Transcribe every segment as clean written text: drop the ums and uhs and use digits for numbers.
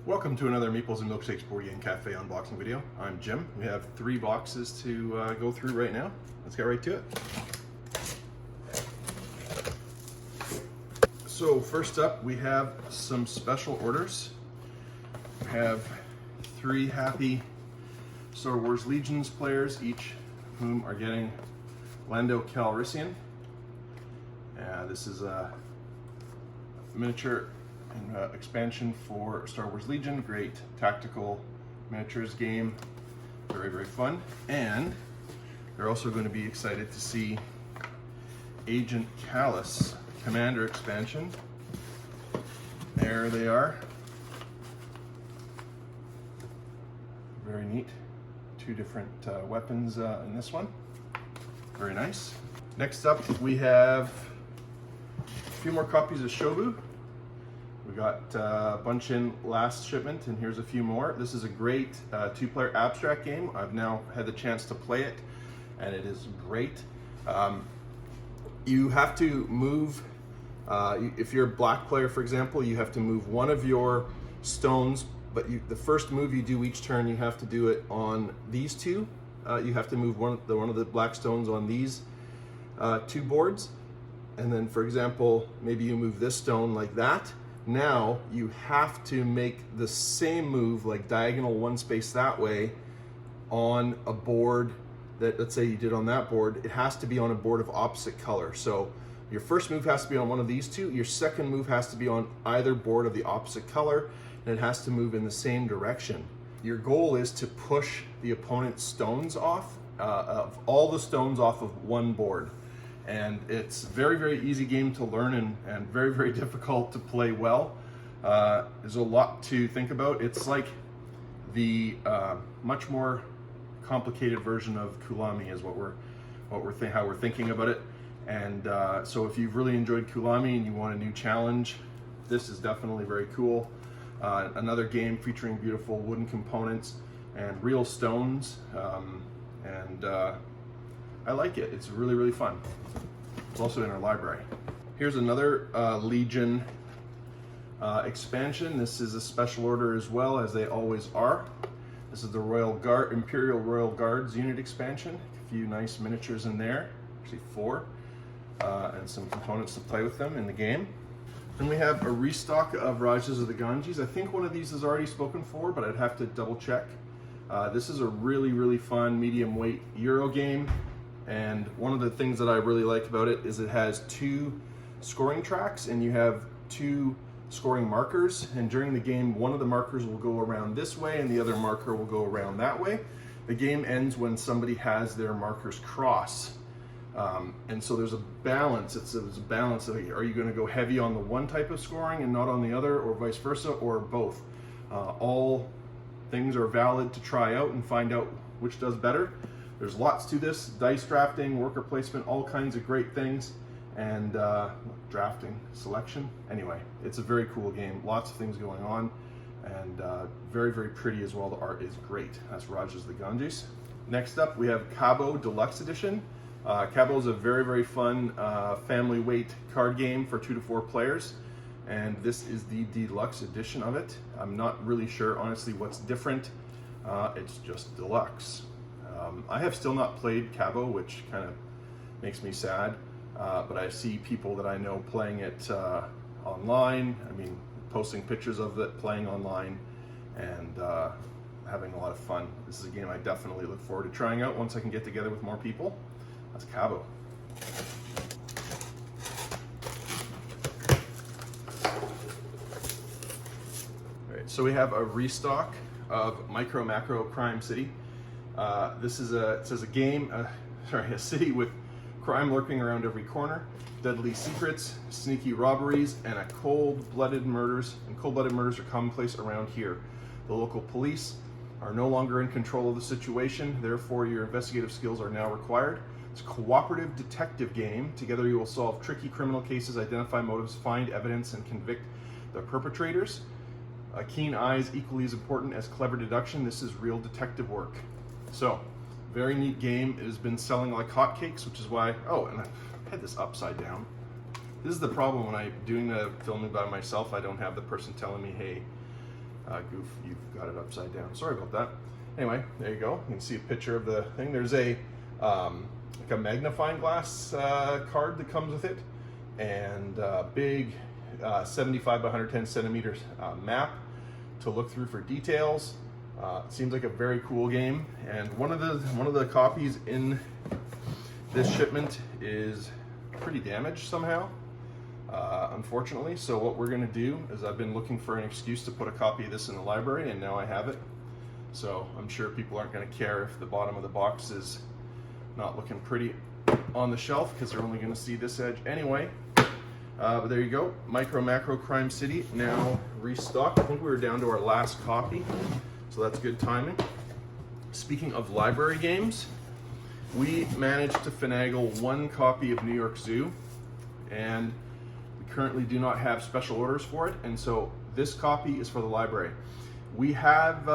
Welcome to another Meeples and Milkshakes Board Game Cafe unboxing video. I'm Jim. We have 3 boxes to go through right now. Let's get right to it. So first up, we have some special orders. We have 3 happy Star Wars Legions players, each of whom are getting Lando Calrissian. This is a miniature expansion for Star Wars Legion. Great tactical miniatures game, very, very fun. And they're also going to be excited to see Agent Callus Commander expansion. There they are. Very neat. 2 different weapons in this one. Very nice. Next up, we have a few more copies of Shobu. We got a bunch in last shipment, and here's a few more. This is a great 2-player abstract game. I've now had the chance to play it, and it is great. You have to move, if you're a black player, for example, you have to move one of your stones, but the first move you do each turn, you have to do it on these 2. You have to move one of the black stones on these 2 boards. And then, for example, maybe you move this stone like that. Now you have to make the same move, like diagonal 1 space that way, on a board that, let's say you did on that board. It has to be on a board of opposite color. So your first move has to be on one of these 2. Your second move has to be on either board of the opposite color, and it has to move in the same direction. Your goal is to push the opponent's stones off, of all the stones off of one board. And it's a very, very easy game to learn and very, very difficult to play well. There's a lot to think about. It's like the much more complicated version of Kulami is how we're thinking about it. And so if you've really enjoyed Kulami and you want a new challenge, this is definitely very cool. Another game featuring beautiful wooden components and real stones. I like it. It's really, really fun. It's also in our library. Here's another Legion expansion. This is a special order as well, as they always are. This is the Imperial Royal Guards unit expansion. A few nice miniatures in there, actually 4, and some components to play with them in the game. Then we have a restock of Rajas of the Ganges. I think one of these is already spoken for, but I'd have to double check. This is a really, really fun medium weight Euro game. And one of the things that I really like about it is it has 2 scoring tracks, and you have 2 scoring markers. And during the game, one of the markers will go around this way and the other marker will go around that way. The game ends when somebody has their markers cross. And so there's a balance. It's a balance of, are you going to go heavy on the one type of scoring and not on the other, or vice versa, or both? All things are valid to try out and find out which does better. There's lots to this: dice drafting, worker placement, all kinds of great things, and drafting, selection. Anyway, it's a very cool game. Lots of things going on, and very, very pretty as well. The art is great. That's Rajas of the Ganges. Next up, we have Cabo Deluxe Edition. Cabo is a very, very fun family weight card game for 2 to 4 players, and this is the deluxe edition of it. I'm not really sure, honestly, what's different. It's just deluxe. I have still not played Cabo, which kind of makes me sad, but I see people that I know playing it online. I mean, posting pictures of it, playing online, and having a lot of fun. This is a game I definitely look forward to trying out once I can get together with more people. That's Cabo. All right, so we have a restock of MicroMacro Crime City. This is it says a city with crime lurking around every corner, deadly secrets, sneaky robberies, and cold-blooded murders. And cold-blooded murders are commonplace around here. The local police are no longer in control of the situation, therefore your investigative skills are now required. It's a cooperative detective game. Together you will solve tricky criminal cases, identify motives, find evidence, and convict the perpetrators. Keen eyes equally as important as clever deduction. This is real detective work. So, very neat game. It has been selling like hotcakes, which is why, oh, and I had this upside down. This is the problem when I'm doing the filming by myself. I don't have the person telling me, hey, Goof, you've got it upside down. Sorry about that. Anyway, there you go. You can see a picture of the thing. There's a like a magnifying glass card that comes with it, and a big 75 by 110 centimeters map to look through for details. It seems like a very cool game, and one of the copies in this shipment is pretty damaged somehow, unfortunately. So what we're going to do is, I've been looking for an excuse to put a copy of this in the library, and now I have it. So I'm sure people aren't going to care if the bottom of the box is not looking pretty on the shelf, because they're only going to see this edge anyway. But there you go, MicroMacro Crime City now restocked. I think we were down to our last copy, so that's good timing. Speaking of library games, we managed to finagle one copy of New York Zoo, and we currently do not have special orders for it, and so this copy is for the library. We have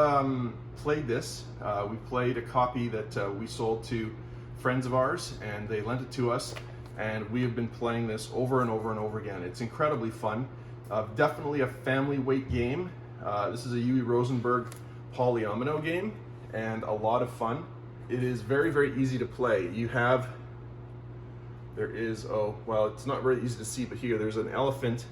played this. We played a copy that we sold to friends of ours, and they lent it to us, and we have been playing this over and over and over again. It's incredibly fun. Definitely a family weight game. This is a Uwe Rosenberg polyomino game, and a lot of fun. It is very, very easy to play. It's not very easy to see, but here there's an elephant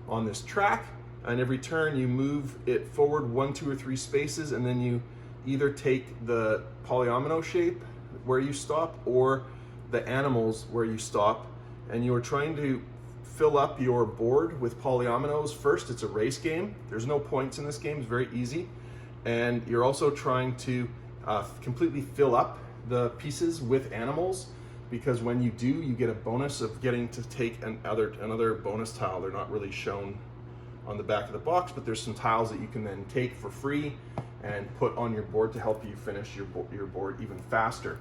on this track, and every turn you move it forward 1, 2, or 3 spaces, and then you either take the polyomino shape where you stop, or the animals where you stop, and you are trying to fill up your board with polyominoes first. It's a race game. There's no points in this game. It's very easy. And you're also trying to completely fill up the pieces with animals, because when you do, you get a bonus of getting to take another bonus tile. They're not really shown on the back of the box, but there's some tiles that you can then take for free and put on your board to help you finish your board even faster.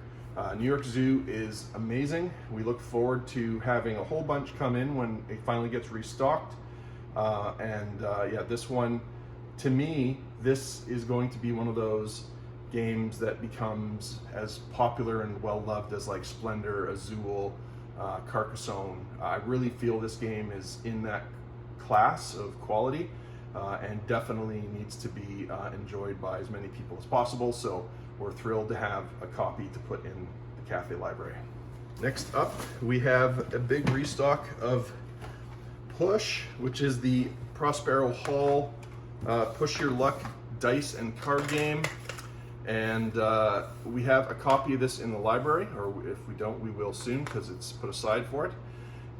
New York Zoo is amazing. We look forward to having a whole bunch come in when it finally gets restocked. Yeah, this one, to me, this is going to be one of those games that becomes as popular and well loved as like Splendor, Azul, Carcassonne. I really feel this game is in that class of quality, and definitely needs to be enjoyed by as many people as possible. So we're thrilled to have a copy to put in the cafe library. Next up, we have a big restock of Push, which is the Prospero Hall Push Your Luck dice and card game. And we have a copy of this in the library, or if we don't, we will soon, because it's put aside for it.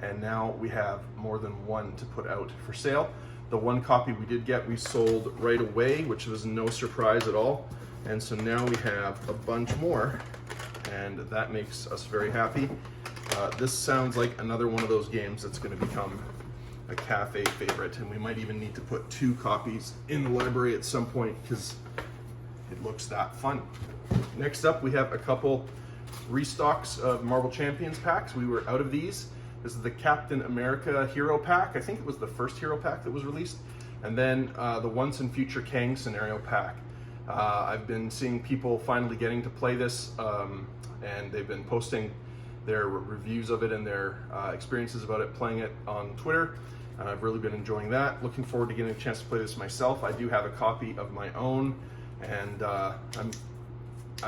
And now we have more than one to put out for sale. The one copy we did get, we sold right away, which was no surprise at all. And so now we have a bunch more, and that makes us very happy. This sounds like another one of those games that's going to become a cafe favorite, and we might even need to put 2 copies in the library at some point, because it looks that fun. Next up, we have a couple restocks of Marvel Champions packs. We were out of these. This is the Captain America Hero Pack. I think it was the first Hero Pack that was released. And then the Once and Future Kang Scenario Pack. I've been seeing people finally getting to play this, and they've been posting their reviews of it and their experiences about it, playing it on Twitter. And I've really been enjoying that. Looking forward to getting a chance to play this myself. I do have a copy of my own, and I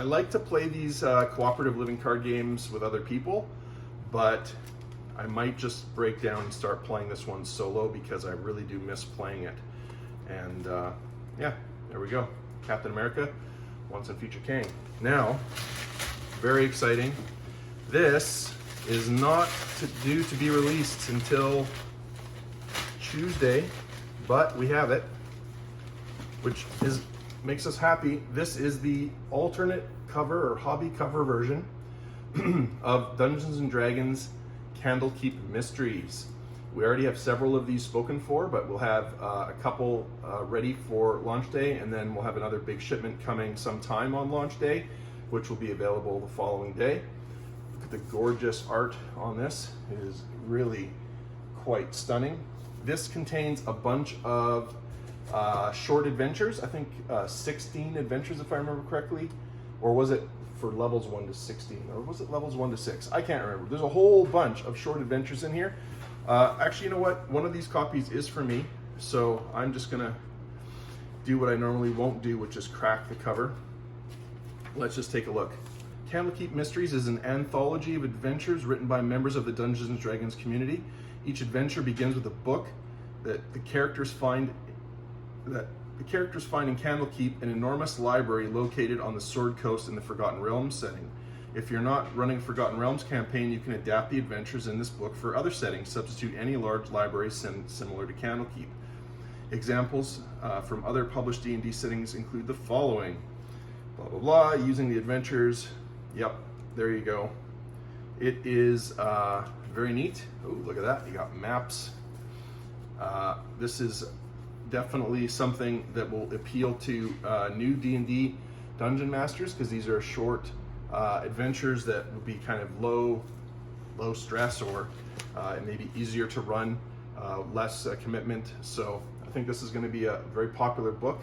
like to play these cooperative living card games with other people, but I might just break down and start playing this one solo, because I really do miss playing it. And yeah, there we go. Captain America, Once and Future Kang. Now, very exciting. This is not due to be released until Tuesday, but we have it, which makes us happy. This is the alternate cover or hobby cover version of Dungeons and Dragons Candlekeep Mysteries. We already have several of these spoken for, but we'll have a couple ready for launch day, and then we'll have another big shipment coming sometime on launch day, which will be available the following day. Look at the gorgeous art on this. It is really quite stunning. This contains a bunch of short adventures. I think 16 adventures, if I remember correctly. Or was it for levels 1 to 16? Or was it levels 1 to 6? I can't remember. There's a whole bunch of short adventures in here. Actually, you know what? One of these copies is for me, so I'm just gonna do what I normally won't do, which is crack the cover. Let's just take a look. Candlekeep Mysteries is an anthology of adventures written by members of the Dungeons and Dragons community. Each adventure begins with a book that the characters find in Candlekeep, an enormous library located on the Sword Coast in the Forgotten Realms setting. If you're not running a Forgotten Realms campaign, you can adapt the adventures in this book for other settings. Substitute any large library similar to Candlekeep. Examples from other published D&D settings include the following. Blah, blah, blah, using the adventures. Yep, there you go. It is very neat. Oh, look at that, you got maps. This is definitely something that will appeal to new D&D dungeon masters, because these are short adventures that would be kind of low stress, or it may be easier to run, less commitment. So I think this is going to be a very popular book,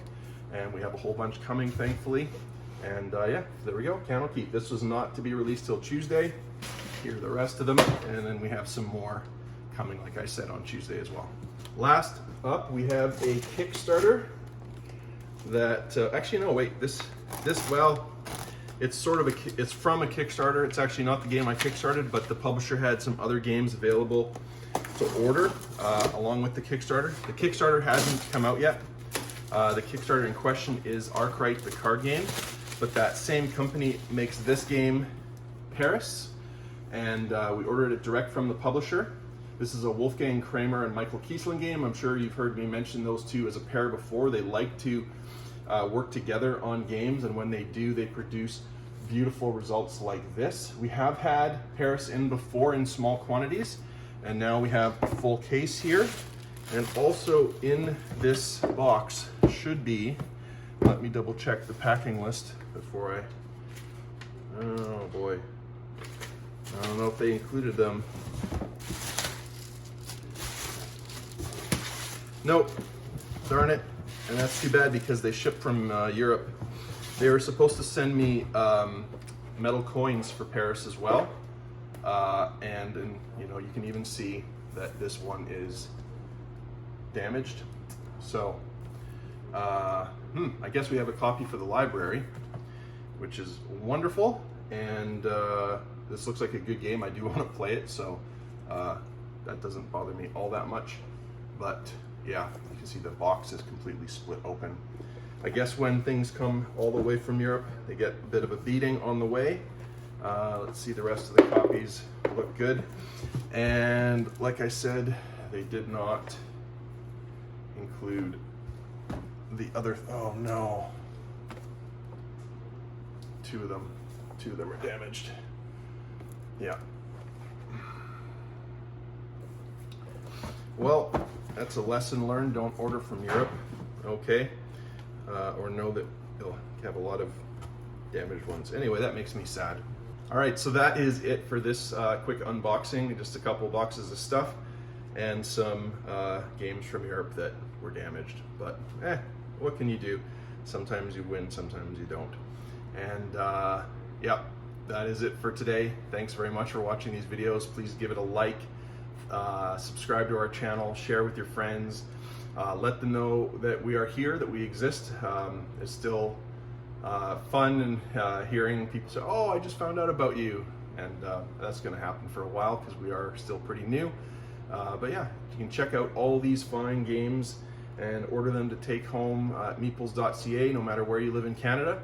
and we have a whole bunch coming, thankfully. And yeah, there we go, Candlekeep. This was not to be released till Tuesday. Here are the rest of them, and then we have some more coming, like I said, on Tuesday as well. Last up, we have a Kickstarter that actually no, wait, this well, it's sort of it's from a Kickstarter. It's actually not the game I kickstarted, but the publisher had some other games available to order along with the Kickstarter. The Kickstarter hasn't come out yet. The Kickstarter in question is Arkwright, the card game, but that same company makes this game, Paris, and we ordered it direct from the publisher. This is a Wolfgang Kramer and Michael Kiesling game. I'm sure you've heard me mention those two as a pair before. They like to work together on games, and when they do, they produce beautiful results like this. We have had Paris in before in small quantities, and now we have a full case here. And also in this box should be, let me double check the packing list before oh boy, I don't know if they included them. Nope, darn it, and that's too bad because they ship from Europe. They were supposed to send me metal coins for Paris as well, and you know, you can even see that this one is damaged. So I guess we have a copy for the library, which is wonderful, and this looks like a good game. I do want to play it, so that doesn't bother me all that much. But yeah, you can see the box is completely split open. I guess when things come all the way from Europe, they get a bit of a beating on the way. Let's see, the rest of the copies look good. And like I said, they did not include the other, oh no. Two of them are damaged. Yeah. Well, that's a lesson learned. Don't order from Europe, okay? Or know that you'll have a lot of damaged ones. Anyway, that makes me sad. All right, so that is it for this quick unboxing. Just a couple boxes of stuff and some games from Europe that were damaged. But what can you do? Sometimes you win, sometimes you don't. And yeah, that is it for today. Thanks very much for watching these videos. Please give it a like. Subscribe to our channel, share with your friends, let them know that we are here, that we exist. It's still fun and hearing people say, oh, I just found out about you, and that's going to happen for a while because we are still pretty new. But yeah, you can check out all these fine games and order them to take home at meeples.ca, no matter where you live in Canada.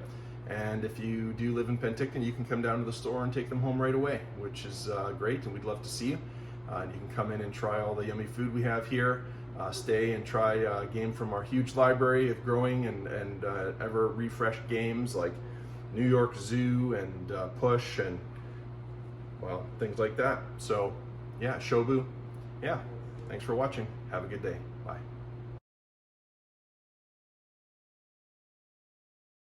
And if you do live in Penticton, you can come down to the store and take them home right away, which is great, and we'd love to see you. And you can come in and try all the yummy food we have here, stay and try a game from our huge library of growing and ever refreshed games like New York Zoo and Push and, well, things like that. So yeah, Shobu. Yeah, thanks for watching. Have a good day. Bye.